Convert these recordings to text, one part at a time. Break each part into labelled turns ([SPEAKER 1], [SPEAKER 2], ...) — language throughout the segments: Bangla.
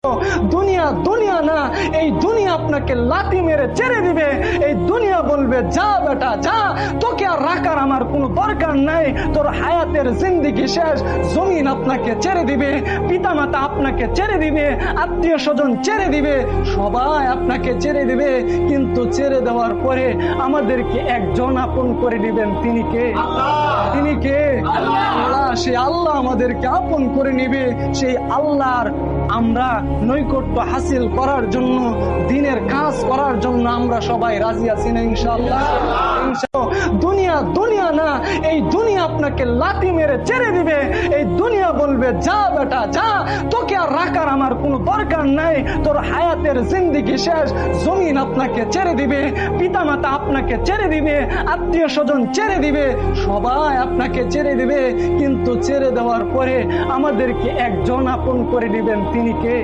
[SPEAKER 1] দুনিয়া দুনিয়া না, এই দুনিয়া আপনাকে লাথি মেরে ছেড়ে দিবে। এই দুনিয়া বলবে যা বেটা যা, তোকে আর রাখার আমার কোনো দরকার নাই, তোর হায়াতের জিন্দেগি শেষ। জমিন আপনাকে ছেড়ে দিবে, পিতামাতা আপনাকে ছেড়ে দিবে, আত্মীয় স্বজন ছেড়ে দিবে, সবাই আপনাকে ছেড়ে দিবে। কিন্তু ছেড়ে দেওয়ার পরে আমাদেরকে একজন আপন করে দিবেন। তিনি কে? তিনি কে? আল্লাহ। সেই আল্লাহ আমাদেরকে আপন করে নিবে। সেই আল্লাহর আমরা নৈকট্য হাসিল করার জন্য, দিনের কাজ করার জন্য আমরা সবাই রাজি আছি না ইনশাআল্লাহ? দুনিয়া দুনিয়া না, এই দুনিয়া আপনাকে লাথি মেরে ছেড়ে দিবে। এই দুনিয়া বলবে যা বেটা যা, তোকে আর রাখার আমার কোনো দরকার নাই, তোর হায়াতের জিন্দেগি শেষ। জমিন আপনাকে ছেড়ে দিবে, পিতামাতা আপনাকে ছেড়ে দিবে, আত্মীয় স্বজন ছেড়ে দিবে, সবাই আপনাকে ছেড়ে দিবে। কিন্তু ছেড়ে দেওয়ার পরে আমাদেরকে একজন আপন করে দিবেন। তিনি কে?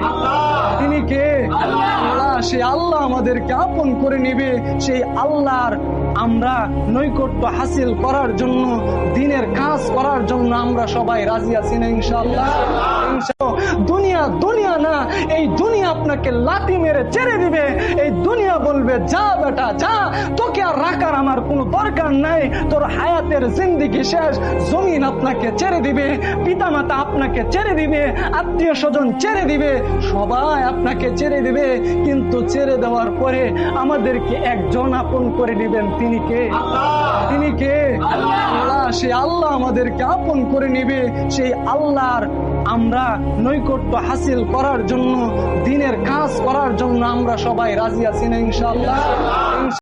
[SPEAKER 1] তিনি কে? আল্লাহ। সেই আল্লাহ আমাদেরকে আপন করে নিবে। সেই আল্লাহর আমরা নৈকট্য হাসিল করার জন্য, দিনের কাজ করার জন্য আমরা সবাই রাজি আছি না ইনশাআল্লাহ? দুনিয়া দুনিয়া না, এই দুনিয়া আপনাকে লাথি মেরে ছেড়ে দিবে। এই দুনিয়া বলবে যা বেটা যা, তোকে আর রাখার আমার কোনো দরকার নাই, তোর হায়াতের জিন্দেগি শেষ। জমিন আপনাকে ছেড়ে দিবে, পিতামাতা আপনাকে ছেড়ে দিবে, আত্মীয় স্বজন ছেড়ে দিবে, সবাই আপনাকে ছেড়ে দিবে। কিন্তু ছেড়ে দেওয়ার পরে আমাদেরকে একজন আপন করে দিবেন। তিনি কে? তিনি কে? আল্লাহ। সেই আল্লাহ আমাদেরকে আপন করে নিবে। সেই আল্লাহর আমরা নৈকট্য হাসিল করার জন্য, দিনের কাজ করার জন্য আমরা সবাই রাজি আছি না ইনশাআল্লাহ?